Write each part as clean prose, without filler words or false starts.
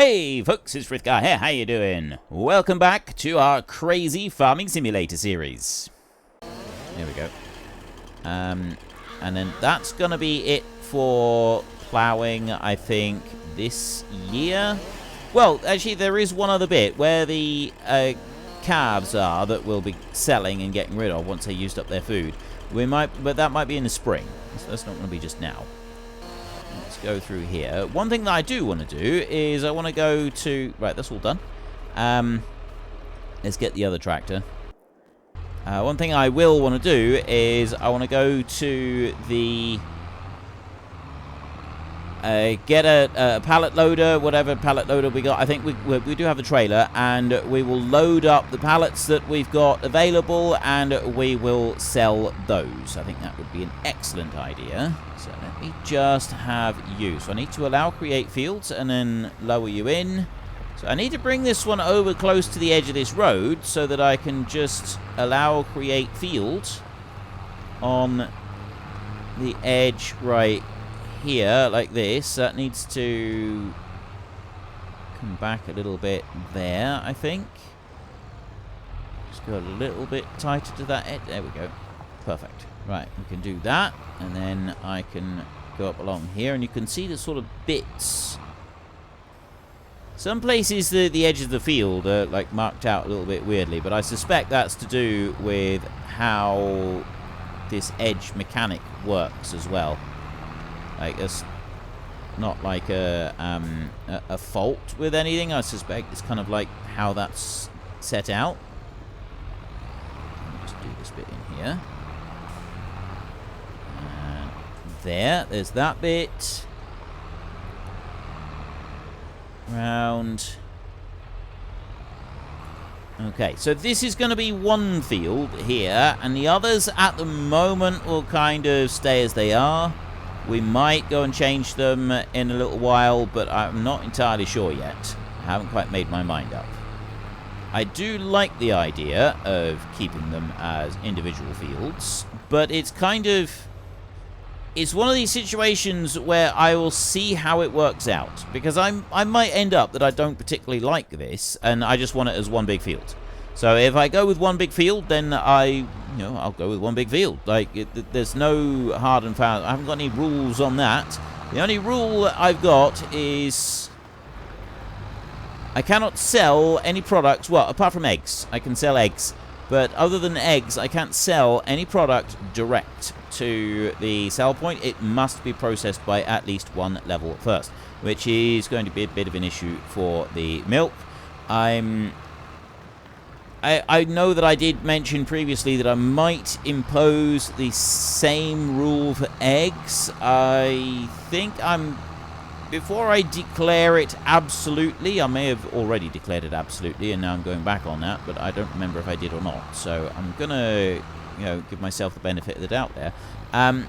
Hey folks, it's Frithgar here, how you doing? Welcome back to our crazy farming simulator series. Here we go. And then that's gonna be it for ploughing, I think, this year. Well, actually there is one other bit where the calves are that we'll be selling and getting rid of once they used up their food. But that might be in the spring. So that's not gonna be just now. Let's go through here. One thing that I do want to do is I want to go to... Right, that's all done. Let's get the other tractor. One thing I will want to do is I want to go to the... get a pallet loader, whatever pallet loader we got. I think we do have a trailer, and we will load up the pallets that we've got available, and we will sell those. I think that would be an excellent idea. So let me just have you. So I need to allow create fields, and then lower you in. So I need to bring this one over close to the edge of this road, so that I can just allow create fields on the edge right here, like this. That needs to come back a little bit there, I think. Just go a little bit tighter to that edge. There we go. Perfect. Right, we can do that, and then I can go up along here, and you can see the sort of bits. Some places the edge of the field are like marked out a little bit weirdly, but I suspect that's to do with how this edge mechanic works as well. Like, it's not like a fault with anything. I suspect it's kind of like how that's set out. Let me just do this bit in here. There's that bit. Round. Okay, so this is going to be one field here, and the others at the moment will kind of stay as they are. We might go and change them in a little while, but I'm not entirely sure yet. I haven't quite made my mind up. I do like the idea of keeping them as individual fields, but it's kind of... It's one of these situations where I will see how it works out, because I might end up that I don't particularly like this, and I just want it as one big field. So if I go with one big field, then I'll go with one big field. Like, there's no hard and fast. I haven't got any rules on that. The only rule I've got is I cannot sell any products. Well, apart from eggs, I can sell eggs. But other than eggs, I can't sell any product direct to the sell point. It must be processed by at least one level first, which is going to be a bit of an issue for the milk. I know that I did mention previously that I might impose the same rule for eggs. I think before I declare it absolutely, I may have already declared it absolutely, and now I'm going back on that, but I don't remember if I did or not. So I'm gonna, give myself the benefit of the doubt there. I'm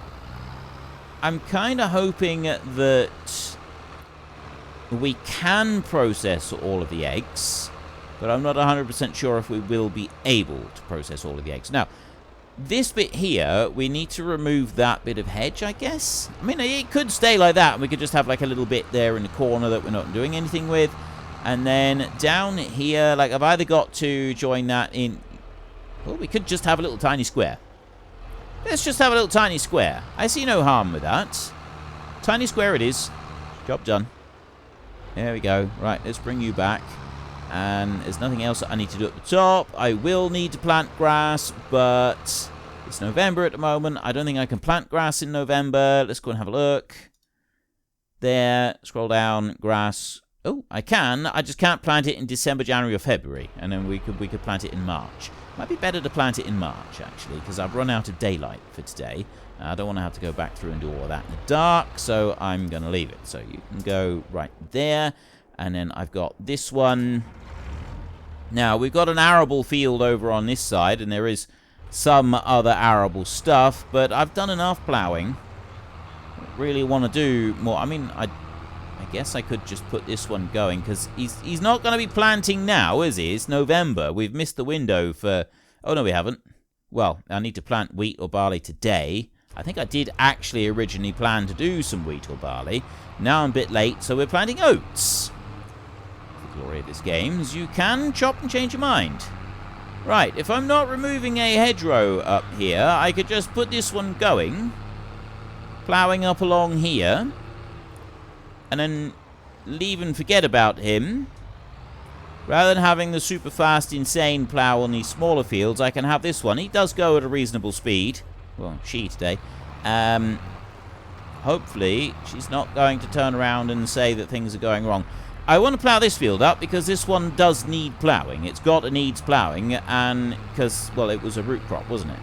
kind of hoping that we can process all of the eggs, but I'm not 100% sure if we will be able to process all of the eggs. Now, this bit here, we need to remove that bit of hedge, I guess. I mean, it could stay like that, and we could just have like a little bit there in the corner that we're not doing anything with. And then down here, like, I've either got to join that in... Well, we could just have a little tiny square. Let's just have a little tiny square. I see no harm with that. Tiny square it is. Job done. There we go. Right, let's bring you back. And there's nothing else that I need to do at the top. I will need to plant grass, but it's November at the moment. I don't think I can plant grass in November. Let's go and have a look. There, scroll down, grass. Oh, I can. I just can't plant it in December, January, or February. And then we could plant it in March. Might be better to plant it in March, actually, because I've run out of daylight for today. I don't want to have to go back through and do all of that in the dark, so I'm going to leave it. So you can go right there. And then I've got this one. Now, we've got an arable field over on this side, and there is some other arable stuff, but I've done enough ploughing. I really want to do more. I mean, I guess I could just put this one going, because he's not going to be planting now, is he? It's November. We've missed the window for... Oh, no, we haven't. Well, I need to plant wheat or barley today. I think I did actually originally plan to do some wheat or barley. Now I'm a bit late, so we're planting oats. glory of this game, is you can chop and change your mind. Right, if I'm not removing a hedgerow up here, I could just put this one going, ploughing up along here, and then leave and forget about him. Rather than having the super fast, insane plough on these smaller fields, I can have this one. He does go at a reasonable speed. Well, she today. Hopefully, she's not going to turn around and say that things are going wrong. I want to plough this field up because this one does need ploughing. It's got a needs ploughing, and because, well, it was a root crop, wasn't it?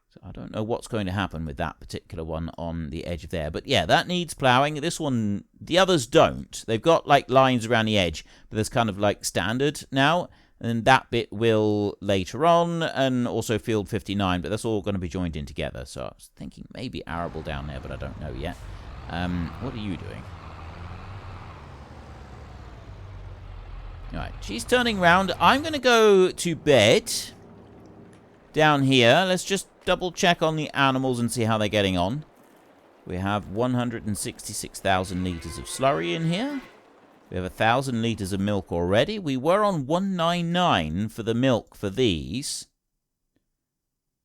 So I don't know what's going to happen with that particular one on the edge of there. But yeah, that needs ploughing. This one, the others don't. They've got like lines around the edge, but there's kind of like standard now. And that bit will later on, and also field 59, but that's all going to be joined in together. So I was thinking maybe arable down there, but I don't know yet. What are you doing? Alright, she's turning round. I'm going to go to bed down here. Let's just double check on the animals and see how they're getting on. We have 166,000 litres of slurry in here. We have 1,000 litres of milk already. We were on 199 for the milk for these.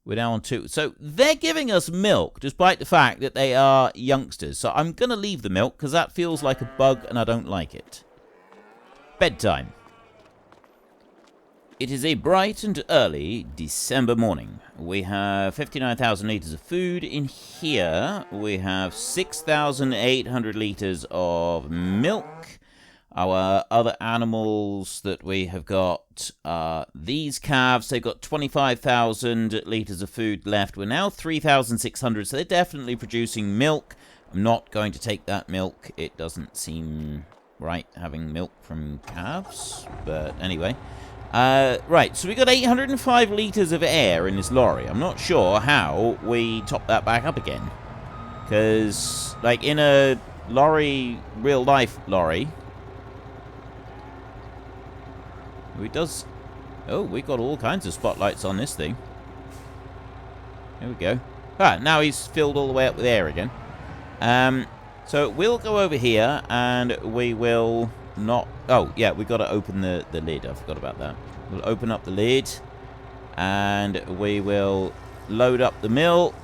We're now on 2. So they're giving us milk, despite the fact that they are youngsters. So I'm going to leave the milk, because that feels like a bug, and I don't like it. Bedtime. It is a bright and early December morning. We have 59,000 litres of food in here. We have 6,800 litres of milk. Our other animals that we have got are these calves. They've got 25,000 litres of food left. We're now 3,600, so they're definitely producing milk. I'm not going to take that milk. It doesn't seem right having milk from calves, but anyway. Right, so we got 805 litres of air in this lorry. I'm not sure how we top that back up again. Because, like, in a lorry, real-life lorry... It does... Oh, we got all kinds of spotlights on this thing. There we go. Ah, now he's filled all the way up with air again. So we'll go over here, and we will not... Oh, yeah, we've got to open the lid. I forgot about that. We'll open up the lid, and we will load up the milk.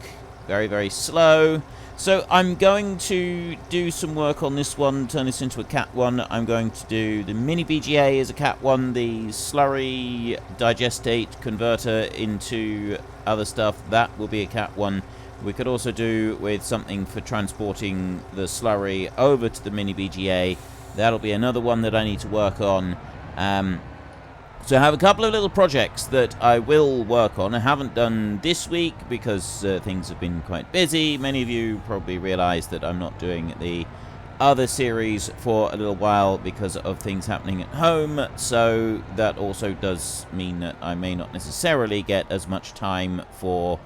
Very, very slow. So I'm going to do some work on this one, turn this into a cat one. I'm going to do the mini BGA as a cat one, the slurry digestate converter into other stuff. That will be a cat one. We could also do with something for transporting the slurry over to the mini BGA. That'll be another one that I need to work on. So I have a couple of little projects that I will work on. I haven't done this week because things have been quite busy. Many of you probably realize that I'm not doing the other series for a little while because of things happening at home. So that also does mean that I may not necessarily get as much time for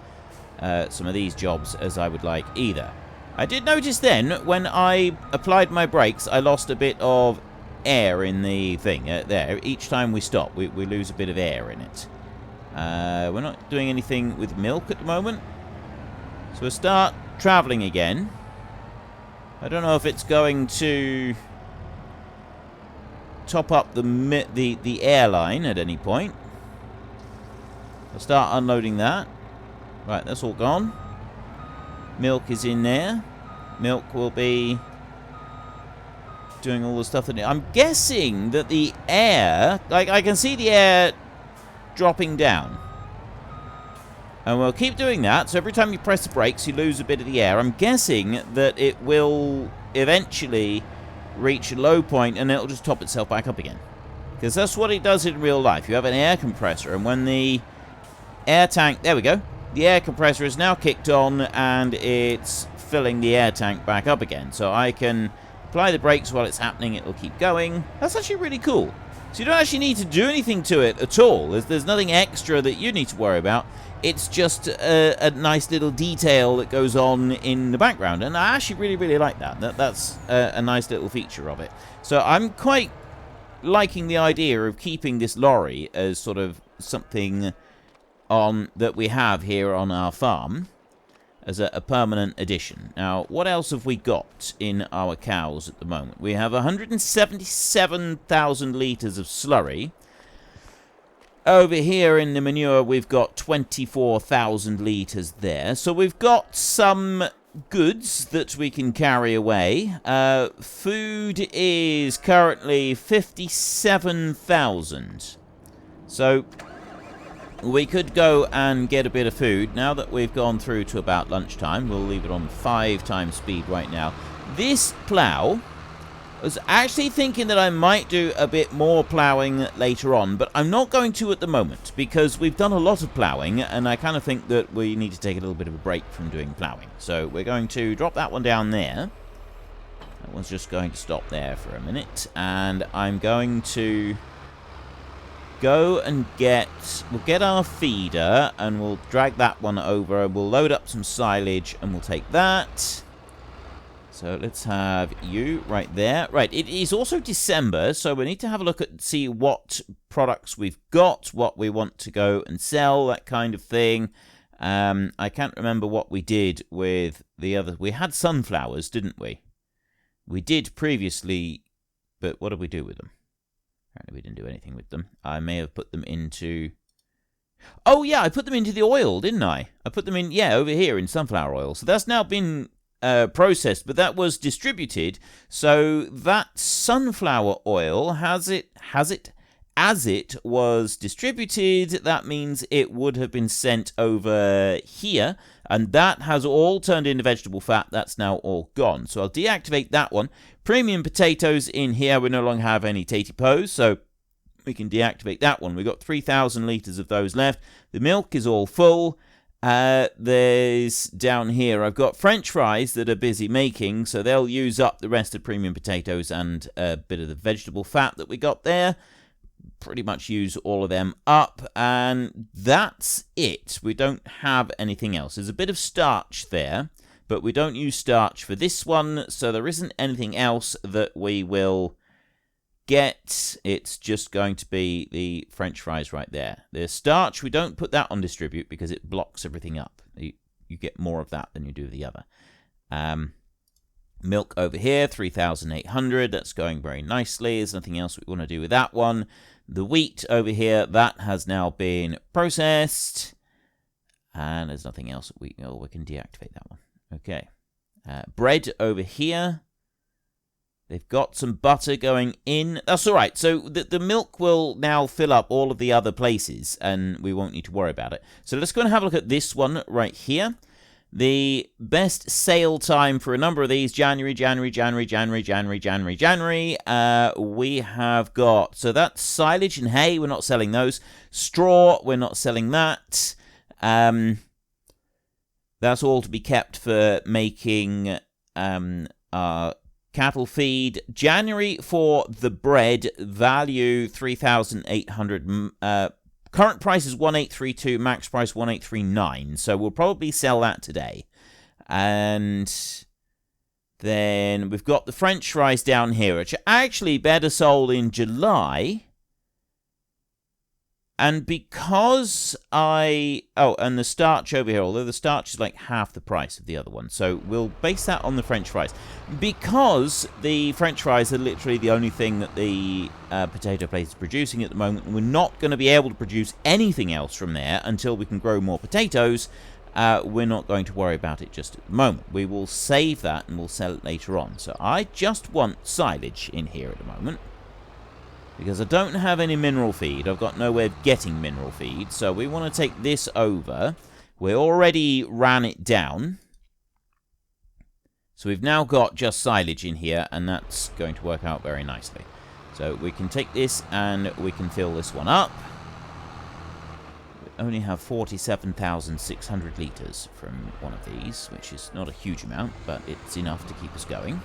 some of these jobs as I would like either. I did notice then, when I applied my brakes, I lost a bit of air in the thing. There, each time we stop, we lose a bit of air in it. We're not doing anything with milk at the moment. So we'll start traveling again. I don't know if it's going to top up the airline at any point. I'll start unloading that. Right, that's all gone. Milk is in there. Milk will be doing all the stuff that I'm guessing that the air, like I can see the air dropping down, and we'll keep doing that. So every time you press the brakes, you lose a bit of the air. I'm guessing that it will eventually reach a low point, and it'll just top itself back up again, because that's what it does in real life. You have an air compressor, and when the air tank, there we go, the air compressor is now kicked on, and it's filling the air tank back up again. So I can apply the brakes while it's happening, it'll keep going. That's actually really cool. So you don't actually need to do anything to it at all. There's nothing extra that you need to worry about. It's just a nice little detail that goes on in the background. And I actually really, really like that. That's a nice little feature of it. So I'm quite liking the idea of keeping this lorry as sort of something on that we have here on our farm. as a permanent addition. Now, what else have we got in our cows at the moment? We have 177,000 litres of slurry. Over here in the manure, we've got 24,000 litres there. So we've got some goods that we can carry away. Food is currently 57,000. So we could go and get a bit of food. Now that we've gone through to about lunchtime, we'll leave it on 5 times speed right now. This plough, I was actually thinking that I might do a bit more ploughing later on, but I'm not going to at the moment because we've done a lot of ploughing, and I kind of think that we need to take a little bit of a break from doing ploughing. So we're going to drop that one down there. That one's just going to stop there for a minute, and I'm going to go and we'll get our feeder, and we'll drag that one over. We'll load up some silage, and we'll take that. So let's have you right there. Right, it is also December, so we need to have a look at see what products we've got, what we want to go and sell, that kind of thing. I can't remember what we did with the other. We had sunflowers, didn't we? We did previously, but what did we do with them? Apparently we didn't do anything with them. I may have put them into... Oh, yeah, I put them into the oil, didn't I? I put them in, yeah, over here in sunflower oil. So that's now been processed, but that was distributed. So that sunflower oil as it was distributed, that means it would have been sent over here, and that has all turned into vegetable fat. That's now all gone. So I'll deactivate that one. Premium potatoes in here, we no longer have any Tatipos, so we can deactivate that one. We've got 3,000 litres of those left. The milk is all full. There's down here, I've got French fries that are busy making, so they'll use up the rest of premium potatoes and a bit of the vegetable fat that we got there. Pretty much use all of them up, and that's it. We don't have anything else. There's a bit of starch there, but we don't use starch for this one, so there isn't anything else that we will get. It's just going to be the French fries right there. The starch, we don't put that on distribute because it blocks everything up. You get more of that than you do the other. Milk over here, 3,800. That's going very nicely. There's nothing else we want to do with that one. The wheat over here, that has now been processed. And there's nothing else that we can deactivate that one. Okay. Bread over here. They've got some butter going in. That's all right. So the milk will now fill up all of the other places, and we won't need to worry about it. So let's go and have a look at this one right here. The best sale time for a number of these, January. We have got, so that's silage and hay. We're not selling those. Straw, we're not selling that. That's all to be kept for making cattle feed. January for the bread, value 3,800. Current price is 1,832, max price 1,839. So we'll probably sell that today. And then we've got the French fries down here, which are actually better sold in July. And because and the starch over here, although the starch is like half the price of the other one. So we'll base that on the French fries. Because the French fries are literally the only thing that the potato place is producing at the moment, and we're not going to be able to produce anything else from there until we can grow more potatoes, we're not going to worry about it just at the moment. We will save that and we'll sell it later on. So I just want silage in here at the moment, because I don't have any mineral feed. I've got no way of getting mineral feed. So we want to take this over. We already ran it down. So we've now got just silage in here, and that's going to work out very nicely. So we can take this and we can fill this one up. We only have 47,600 litres from one of these, which is not a huge amount, but it's enough to keep us going.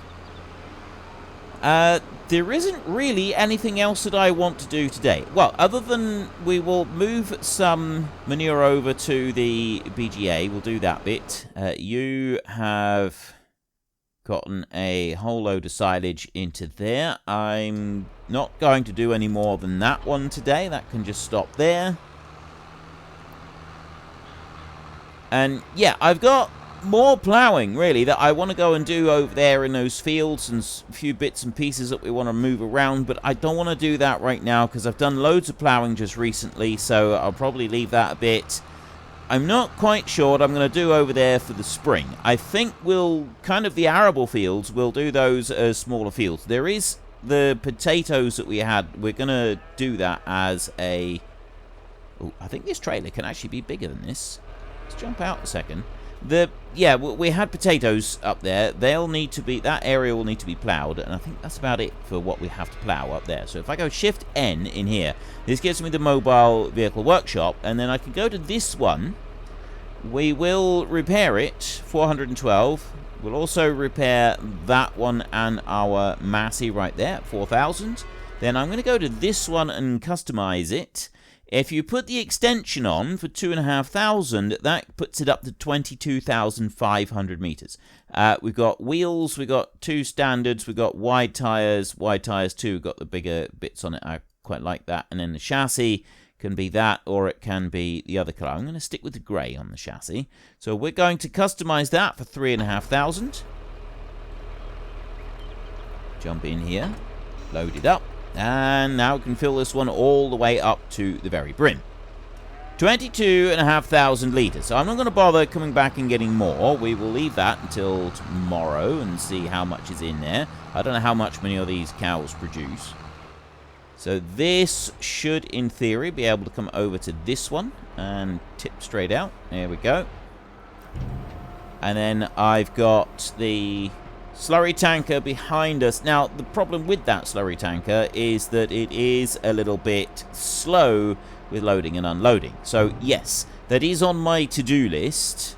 There isn't really anything else that I want to do today. Well, other than we will move some manure over to the BGA. We'll do that bit. You have gotten a whole load of silage into there. I'm not going to do any more than that one today. That can just stop there. And yeah, I've got more ploughing, really, that I want to go and do over there in those fields, and a few bits and pieces that we want to move around, but I don't want to do that right now because I've done loads of ploughing just recently, so I'll probably leave that a bit. I'm not quite sure what I'm going to do over there for the spring. I think we'll, kind of the arable fields, we'll do those as smaller fields. There is the potatoes that we had. We're going to do that as a... Oh, I think this trailer can actually be bigger than this. Let's jump out a second. Yeah, we had potatoes up there. They'll need to be, that area will need to be ploughed, and I think that's about it for what we have to plough up there. So if I go Shift N in here, this gives me the mobile vehicle workshop, and then I can go to this one. We will repair it, 412. We'll also repair that one and our Massey right there, 4,000. Then I'm going to go to this one and customize it. If you put the extension on for 2,500, that puts it up to 22,500 meters. We've got wheels, we've got 2 standards, we've got wide tires too. We've got the bigger bits on it. I quite like that. And then the chassis can be that, or it can be the other color. I'm going to stick with the grey on the chassis. So we're going to customize that for 3,500. Jump in here, load it up. And now we can fill this one all the way up to the very brim. 22,500 litres. So I'm not going to bother coming back and getting more. We will leave that until tomorrow and see how much is in there. I don't know how much many of these cows produce. So this should, in theory, be able to come over to this one and tip straight out. There we go. And then I've got the slurry tanker behind us. Now, the problem with that slurry tanker is that it is a little bit slow with loading and unloading. So, yes, that is on my to-do list.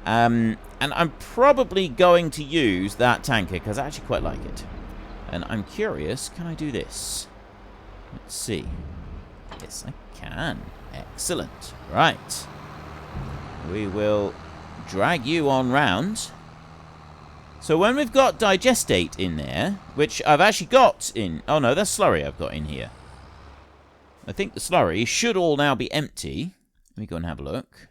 And I'm probably going to use that tanker because I actually quite like it. And I'm curious, can I do this? Let's see. Yes, I can. Excellent. Right. We will drag you on round. So when we've got digestate in there, which I've actually got in... Oh, no, that's slurry I've got in here. I think the slurry should all now be empty. Let me go and have a look.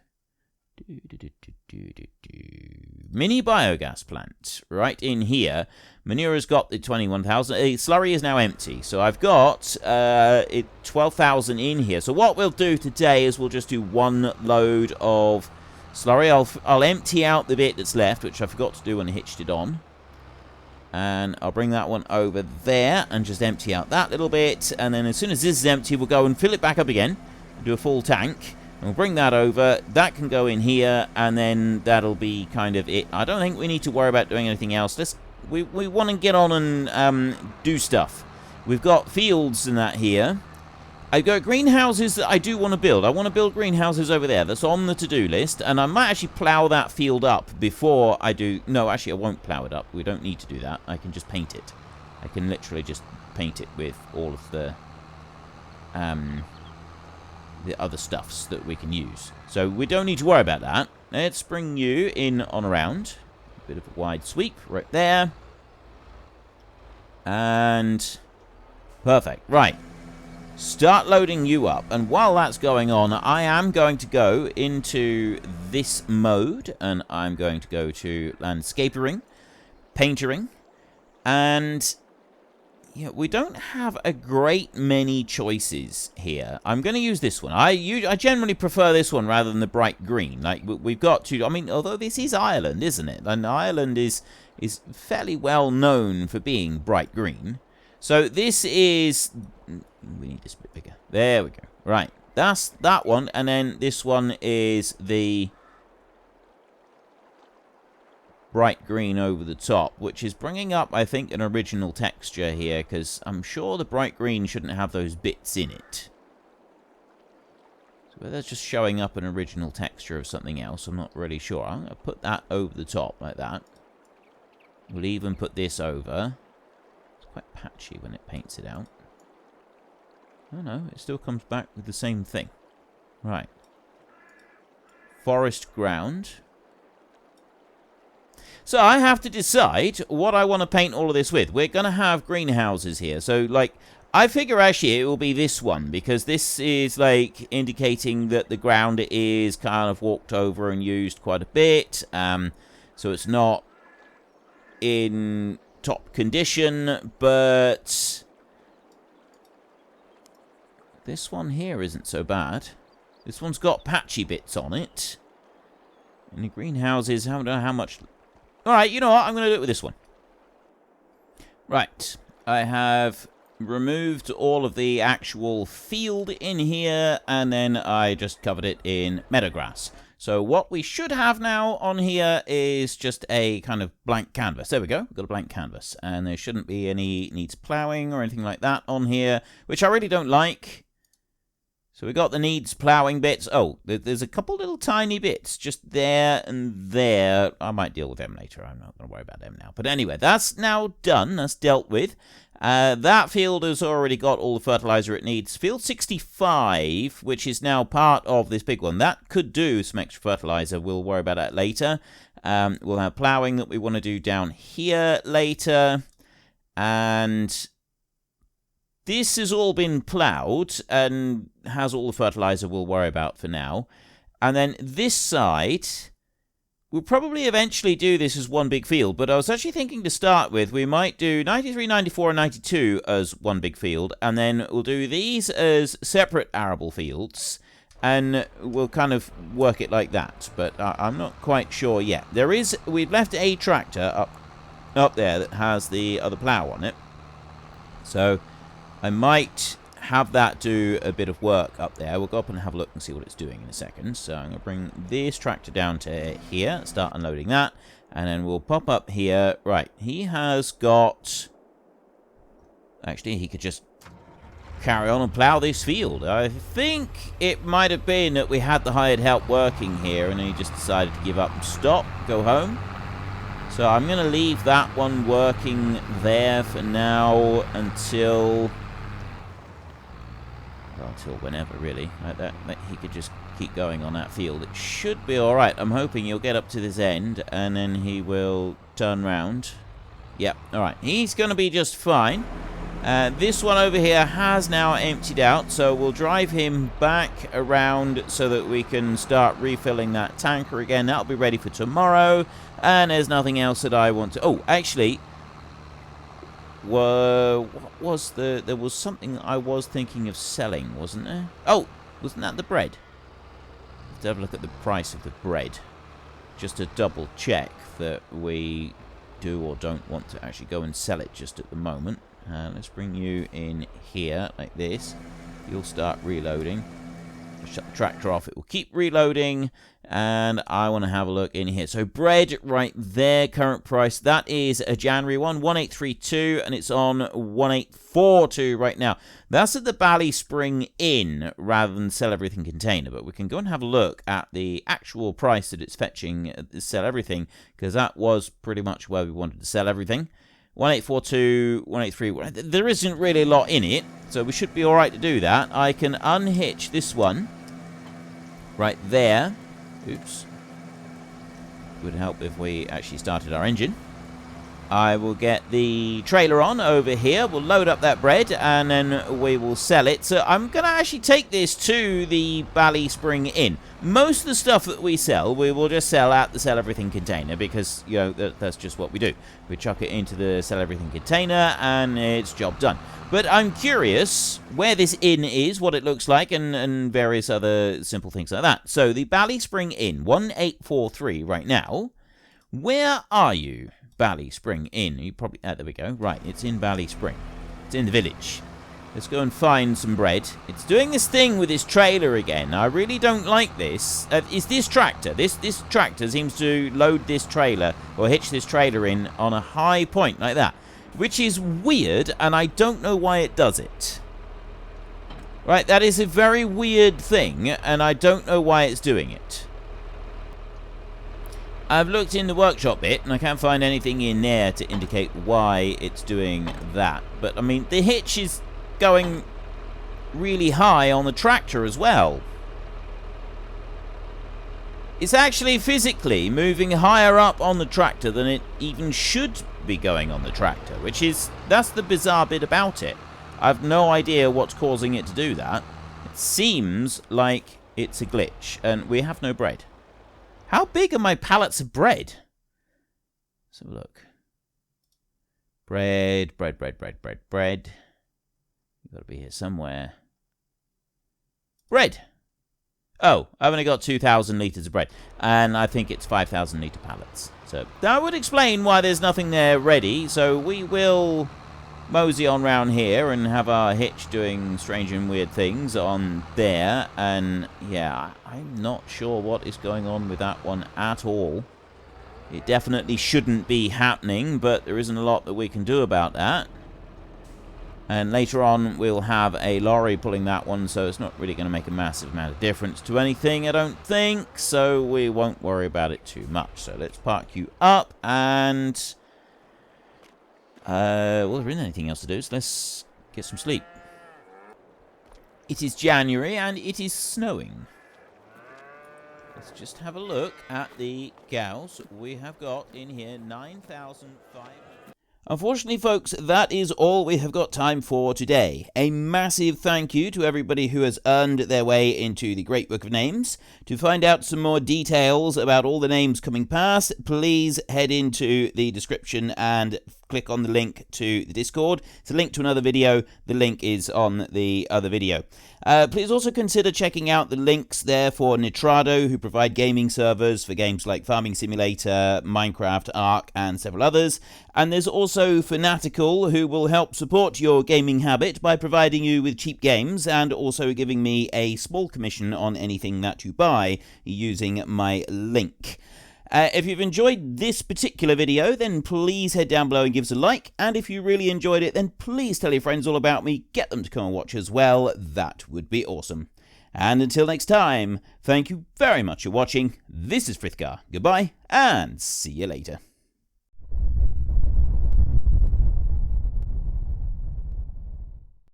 Mini biogas plant right in here. Manure has got the 21,000. Slurry is now empty. So I've got 12,000 in here. So what we'll do today is we'll just do one load of slurry. I'll empty out the bit that's left, which I forgot to do when I hitched it on. And I'll bring that one over there and just empty out that little bit. And then as soon as this is empty, we'll go and fill it back up again. Do a full tank. And we'll bring that over. That can go in here. And then that'll be kind of it. I don't think we need to worry about doing anything else. We want to get on and do stuff. We've got fields and that here. I've got greenhouses that I do want to build. I want to build greenhouses over there. That's on the to-do list. And I might actually plough that field up before I do... No, actually, I won't plough it up. We don't need to do that. I can just paint it. I can literally just paint it with all of the other stuffs that we can use. So we don't need to worry about that. Let's bring you in on around. A bit of a wide sweep right there. And... perfect. Right. Start loading you up, and while that's going on, I am going to go into this mode, and I'm going to go to landscapering, paintering, and yeah, we don't have a great many choices here. I'm going to use this one. I generally prefer this one rather than the bright green. Like, we've got to, I mean, although this is Ireland, isn't it? And Ireland is fairly well known for being bright green. So this is... we need this a bit bigger. There we go. Right. That's that one. And then this one is the bright green over the top, which is bringing up, I think, an original texture here, because I'm sure the bright green shouldn't have those bits in it. So whether that's just showing up an original texture of something else, I'm not really sure. I'm going to put that over the top like that. We'll even put this over. Quite patchy when it paints it out. Oh no, it still comes back with the same thing. Right. Forest ground. So I have to decide what I want to paint all of this with. We're going to have greenhouses here. So, like, I figure actually it will be this one, because this is, like, indicating that the ground is kind of walked over and used quite a bit. so it's not in top condition, but this one here isn't so bad. This one's got patchy bits on it. And the greenhouses, I don't know how much... Alright, you know what? I'm going to do it with this one. Right. I have removed all of the actual field in here, and then I just covered it in meadowgrass. So what we should have now on here is just a kind of blank canvas. There we go. We've got a blank canvas. And there shouldn't be any needs plowing or anything like that on here, which I really don't like. So we got the needs plowing bits. Oh, there's a couple little tiny bits just there and there. I might deal with them later. I'm not going to worry about them now. But anyway, that's now done. That's dealt with. That field has already got all the fertilizer it needs. Field 65, which is now part of this big one, that could do some extra fertilizer. We'll worry about that later. We'll have plowing that we want to do down here later. And this has all been plowed and has all the fertilizer we'll worry about for now. And then this side, we'll probably eventually do this as one big field, but I was actually thinking to start with, we might do 93, 94, and 92 as one big field, and then we'll do these as separate arable fields, and we'll kind of work it like that, but I'm not quite sure yet. We've left a tractor up there that has the other plow on it, so I might have that do a bit of work up there. We'll go up and have a look and see what it's doing in a second. So I'm going to bring this tractor down to here, start unloading that, and then we'll pop up here. Right, he has got... Actually, he could just carry on and plow this field. I think it might have been that we had the hired help working here, and then he just decided to give up and stop, go home. So I'm going to leave that one working there for now until whenever, really. Like that, he could just keep going on that field. It should be alright. I'm hoping he'll get up to this end, and then he will turn round. Yep, alright. He's going to be just fine. This one over here has now emptied out, so we'll drive him back around so that we can start refilling that tanker again. That'll be ready for tomorrow, and there's nothing else that I want to... Oh, actually... there was something I was thinking of selling, wasn't there? Oh, wasn't that the bread? Let's have a look at the price of the bread, just to double check that we do or don't want to actually go and sell it just at the moment. Let's bring you in here like this. You'll start reloading. Shut the tractor off. It will keep reloading. And I want to have a look in here. So bread right there, current price. That is a January one, 1832, and it's on 1842 right now. That's at the BallySpring Inn rather than Sell Everything container. But we can go and have a look at the actual price that it's fetching at the Sell Everything, because that was pretty much where we wanted to sell everything. 1842, 183. There isn't really a lot in it, so we should be all right to do that. I can unhitch this one right there. Oops. Would help if we actually started our engine. I will get the trailer on over here. We'll load up that bread, and then we will sell it. So I'm going to actually take this to the BallySpring Inn. Most of the stuff that we sell, we will just sell at the Sell Everything container, because, you know, that's just what we do. We chuck it into the Sell Everything container, and it's job done. But I'm curious where this inn is, what it looks like, and various other simple things like that. So the BallySpring Inn, 1843 right now. Where are you? BallySpring Inn. You probably... there we go. Right, it's in BallySpring. It's in the village. Let's go and find some bread. It's doing this thing with this trailer again. I really don't like this. It's this tractor. This tractor seems to load this trailer, or hitch this trailer in on a high point like that, which is weird, and I don't know why it does it. Right, that is a very weird thing, and I don't know why it's doing it. I've looked in the workshop bit, and I can't find anything in there to indicate why it's doing that. But, I mean, the hitch is going really high on the tractor as well. It's actually physically moving higher up on the tractor than it even should be going on the tractor, that's the bizarre bit about it. I've no idea what's causing it to do that. It seems like it's a glitch, and we have no bread. How big are my pallets of bread? Let's have a look. Bread. You've got to be here somewhere. Bread! Oh, I've only got 2,000 litres of bread. And I think it's 5,000 litre pallets. So that would explain why there's nothing there ready. So we will mosey on round here and have our hitch doing strange and weird things on there. And yeah, I'm not sure what is going on with that one at all. It definitely shouldn't be happening, but there isn't a lot that we can do about that. And later on, we'll have a lorry pulling that one, so it's not really going to make a massive amount of difference to anything, I don't think. So we won't worry about it too much. So let's park you up, and well, there isn't anything else to do, so let's get some sleep. It is January, and it is snowing. Let's just have a look at the gauss. We have got in here 9,500. Unfortunately, folks, that is all we have got time for today. A massive thank you to everybody who has earned their way into the Great Book of Names. To find out some more details about all the names coming past, please head into the description and click on the link to the Discord. It's a link to another video. The link is on the other video. Please also consider checking out the links there for Nitrado, who provide gaming servers for games like Farming Simulator, Minecraft, Ark, and several others. And there's also Fanatical, who will help support your gaming habit by providing you with cheap games and also giving me a small commission on anything that you buy using my link. If you've enjoyed this particular video, then please head down below and give us a like. And if you really enjoyed it, then please tell your friends all about me. Get them to come and watch as well. That would be awesome. And until next time, thank you very much for watching. This is Frithgar. Goodbye, and see you later.